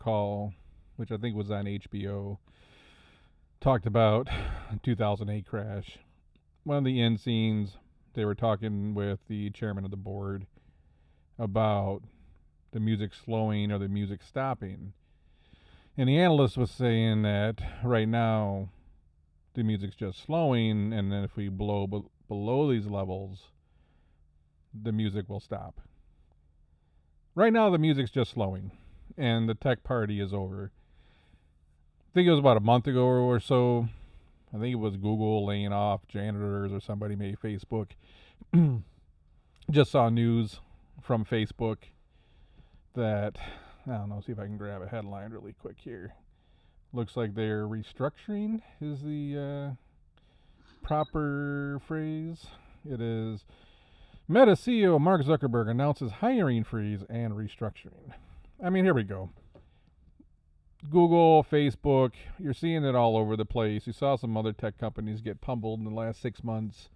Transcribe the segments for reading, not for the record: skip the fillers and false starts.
Call, which I think was on HBO, talked about 2008 crash. One of the end scenes, they were talking with the chairman of the board about the music slowing or the music stopping. And the analyst was saying that right now the music's just slowing, and then if we below these levels, the music will stop. Right now, the music's just slowing, and the tech party is over. I think it was about a month ago or so. I think it was Google laying off janitors, or somebody made Facebook. Just saw news from Facebook that, I don't know, see if I can grab a headline really quick here. Looks like they're restructuring, is the proper phrase. It is Meta CEO Mark Zuckerberg announces hiring freeze and restructuring. I mean, here we go. Google, Facebook, you're seeing it all over the place. You saw some other tech companies get pummeled in the last 6 months.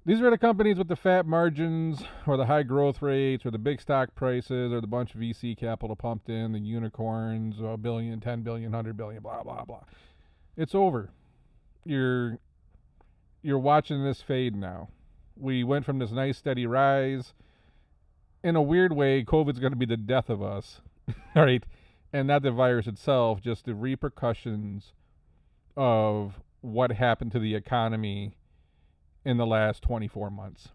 These are the companies with the fat margins, or the high growth rates, or the big stock prices, or the bunch of VC capital pumped in, the unicorns, $1 billion, $10 billion, $100 billion, blah, blah, blah. It's over. You're watching this fade now. We went from this nice steady rise. In a weird way, COVID's going to be the death of us, right? And not the virus itself, just the repercussions of what happened to the economy in the last 24 months.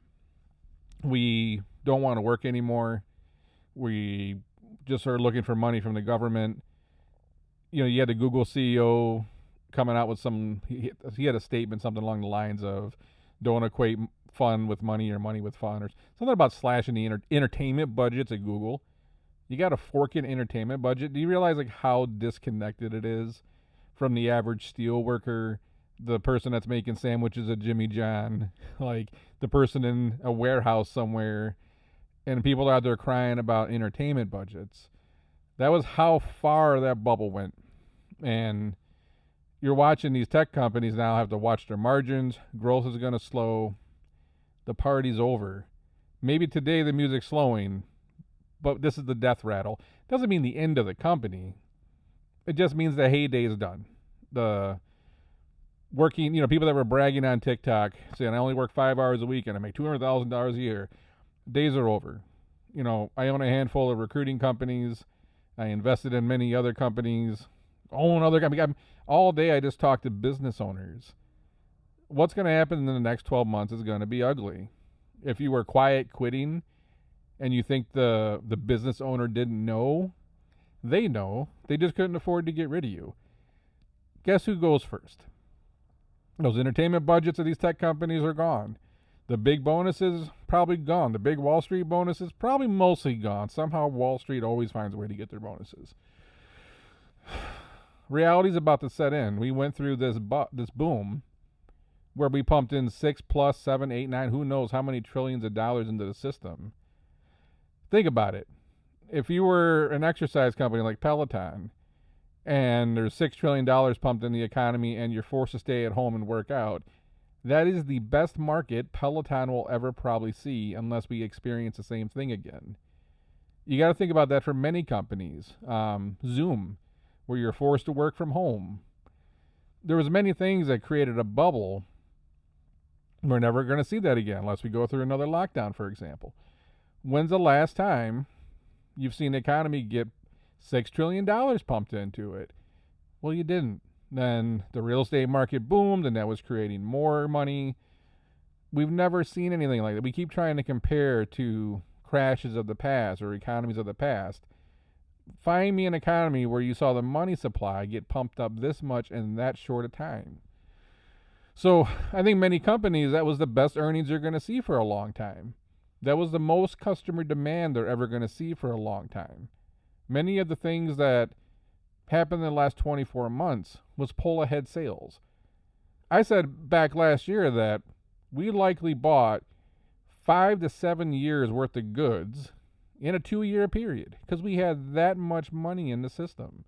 We don't want to work anymore. We just are looking for money from the government. You know, you had the Google CEO coming out with he had a statement, something along the lines of, don't equate fun with money or money with fun, or something about slashing the entertainment budgets at Google. You got a forking entertainment budget. Do you realize like how disconnected it is from the average steel worker, the person that's making sandwiches at Jimmy John, like the person in a warehouse somewhere, and people out there crying about entertainment budgets? That was how far that bubble went. And you're watching these tech companies now have to watch their margins. Growth is going to slow. The party's over. Maybe today the music's slowing, but this is the death rattle. Doesn't mean the end of the company. It just means the heyday is done. The working, people that were bragging on TikTok saying I only work 5 hours a week and I make $200,000 a year, days are over. I own a handful of recruiting companies. I invested in many other companies. All day I just talk to business owners. What's going to happen in the next 12 months is going to be ugly. If you were quiet quitting and you think the business owner didn't know, they know. They just couldn't afford to get rid of you. Guess who goes first? Those entertainment budgets of these tech companies are gone. The big bonuses, probably gone. The big Wall Street bonuses, probably mostly gone. Somehow Wall Street always finds a way to get their bonuses. Reality's about to set in. We went through this boom where we pumped in 6 plus 7, 8, 9, who knows how many trillions of dollars into the system. Think about it. If you were an exercise company like Peloton and there's $6 trillion pumped in the economy and you're forced to stay at home and work out, that is the best market Peloton will ever probably see unless we experience the same thing again. You got to think about that for many companies. Zoom, where you're forced to work from home. There was many things that created a bubble. We're never going to see that again unless we go through another lockdown, for example. When's the last time you've seen the economy get $6 trillion pumped into it? Well, you didn't. Then the real estate market boomed, and that was creating more money. We've never seen anything like that. We keep trying to compare to crashes of the past or economies of the past. Find me an economy where you saw the money supply get pumped up this much in that short a time. So I think many companies, that was the best earnings you're going to see for a long time. That was the most customer demand they're ever going to see for a long time. Many of the things that happened in the last 24 months was pull ahead sales. I said back last year that we likely bought 5 to 7 years worth of goods in a 2-year period because we had that much money in the system.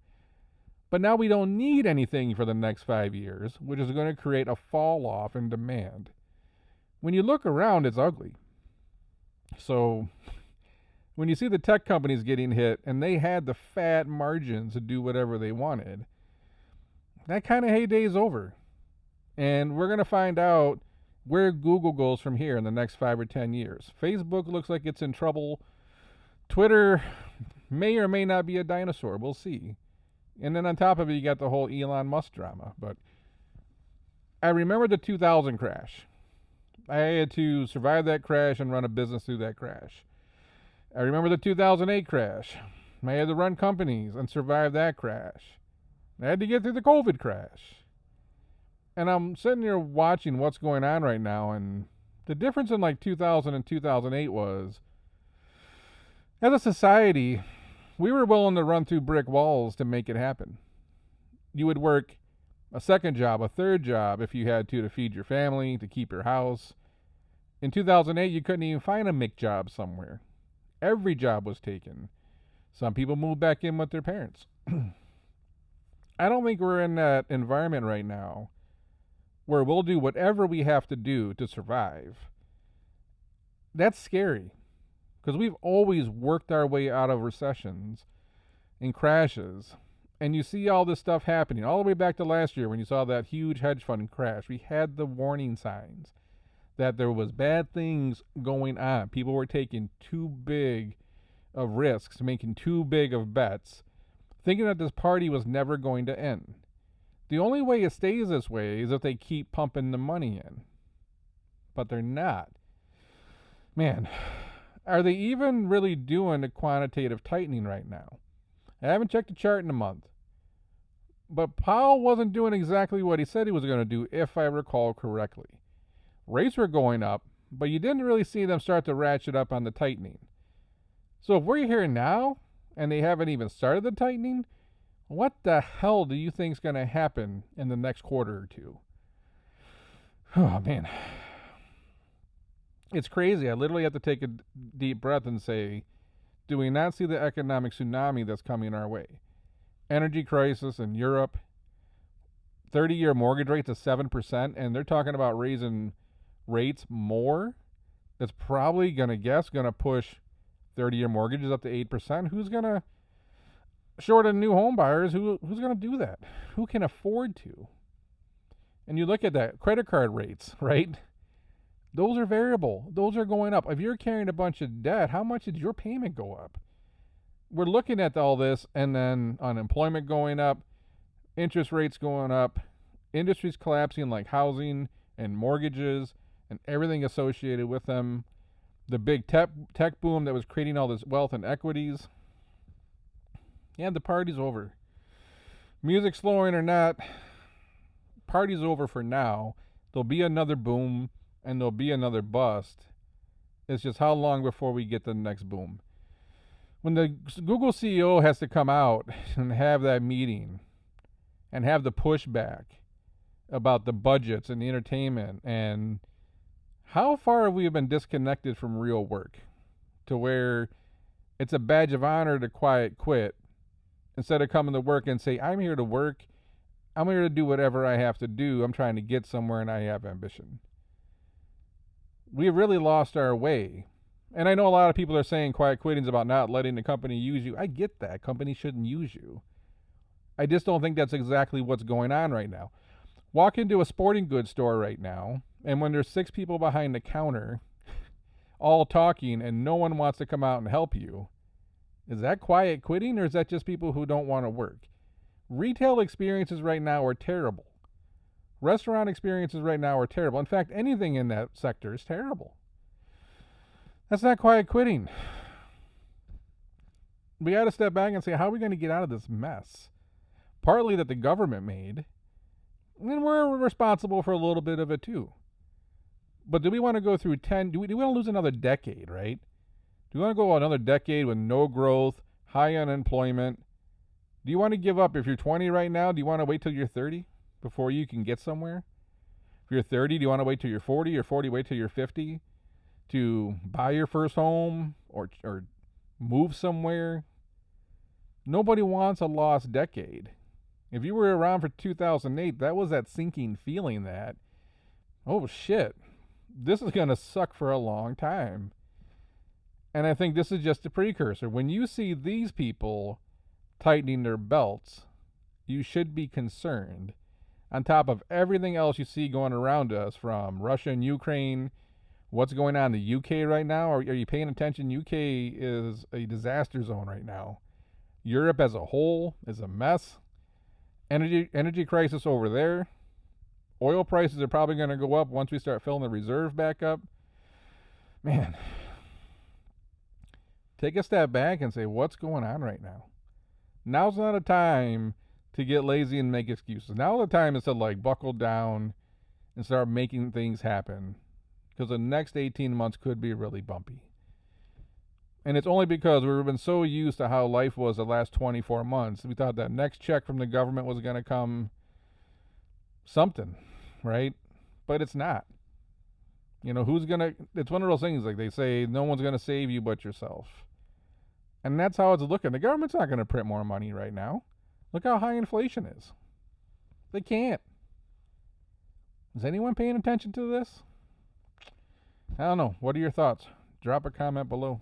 But now we don't need anything for the next 5 years, which is going to create a fall off in demand. When you look around, it's ugly. So When you see the tech companies getting hit and they had the fat margins to do whatever they wanted, that kind of heyday is over. And we're going to find out where Google goes from here in the next 5 or 10 years. Facebook looks like it's in trouble. Twitter may or may not be a dinosaur. We'll see. And then on top of it, you got the whole Elon Musk drama. But I remember the 2000 crash. I had to survive that crash and run a business through that crash. I remember the 2008 crash. I had to run companies and survive that crash. I had to get through the COVID crash. And I'm sitting here watching what's going on right now, and the difference in like 2000 and 2008 was, as a society, we were willing to run through brick walls to make it happen. You would work a second job, a third job if you had to feed your family, to keep your house. In 2008, you couldn't even find a MIC job somewhere. Every job was taken. Some people moved back in with their parents. I don't think we're in that environment right now where we'll do whatever we have to do to survive. That's scary, because we've always worked our way out of recessions and crashes. And you see all this stuff happening all the way back to last year when you saw that huge hedge fund crash. We had the warning signs that there was bad things going on. People were taking too big of risks, making too big of bets, thinking that this party was never going to end. The only way it stays this way is if they keep pumping the money in. But they're not. Man, are they even really doing a quantitative tightening right now? I haven't checked the chart in a month. But Powell wasn't doing exactly what he said he was going to do, if I recall correctly. Rates were going up, but you didn't really see them start to ratchet up on the tightening. So if we're here now, and they haven't even started the tightening, what the hell do you think is going to happen in the next quarter or two? Oh, man. It's crazy. I literally have to take a deep breath and say, do we not see the economic tsunami that's coming our way? Energy crisis in Europe, 30-year mortgage rates of 7%, and they're talking about raising rates more. That's probably going to push 30-year mortgages up to 8%. Who's going to shorten new home buyers? Who's going to do that? Who can afford to? And you look at that, credit card rates, right? Those are variable. Those are going up. If you're carrying a bunch of debt, how much did your payment go up? We're looking at all this, and then unemployment going up, interest rates going up, industries collapsing like housing and mortgages and everything associated with them. The big tech boom that was creating all this wealth and equities. Yeah, the party's over. Music slowing or not, party's over for now. There'll be another boom and there'll be another bust. It's just how long before we get the next boom. When the Google CEO has to come out and have that meeting and have the pushback about the budgets and the entertainment, and how far have we been disconnected from real work to where it's a badge of honor to quiet quit instead of coming to work and say, I'm here to work. I'm here to do whatever I have to do. I'm trying to get somewhere and I have ambition. We've really lost our way. And I know a lot of people are saying quiet quitting is about not letting the company use you. I get that. Companies shouldn't use you. I just don't think that's exactly what's going on right now. Walk into a sporting goods store right now, and when there's 6 people behind the counter all talking and no one wants to come out and help you, is that quiet quitting, or is that just people who don't want to work? Retail experiences right now are terrible. Restaurant experiences right now are terrible. In fact, anything in that sector is terrible. That's not quiet quitting. We got to step back and say, how are we going to get out of this mess? Partly that the government made, and we're responsible for a little bit of it too. But do we want to go through 10, do we want to lose another decade, right? Do you want to go another decade with no growth, high unemployment? Do you want to give up? If you're 20 right now, do you want to wait till you're 30 before you can get somewhere? If you're 30, do you want to wait till you're 40, or 40 wait till you're 50 to buy your first home or move somewhere? Nobody wants a lost decade. If you were around for 2008, that was that sinking feeling that, oh shit, this is going to suck for a long time. And I think this is just a precursor. When you see these people tightening their belts, you should be concerned. On top of everything else you see going around us, from Russia and Ukraine, what's going on in the UK right now? Are you paying attention? UK is a disaster zone right now. Europe as a whole is a mess. Energy crisis over there. Oil prices are probably going to go up once we start filling the reserve back up. Man, take a step back and say, what's going on right now? Now's not a time to get lazy and make excuses. Now the time is to buckle down and start making things happen, because the next 18 months could be really bumpy. And it's only because we've been so used to how life was the last 24 months. We thought that next check from the government was going to come something, right? But it's not. It's one of those things, like they say, no one's going to save you but yourself. And that's how it's looking. The government's not going to print more money right now. Look how high inflation is. They can't. Is anyone paying attention to this? I don't know. What are your thoughts? Drop a comment below.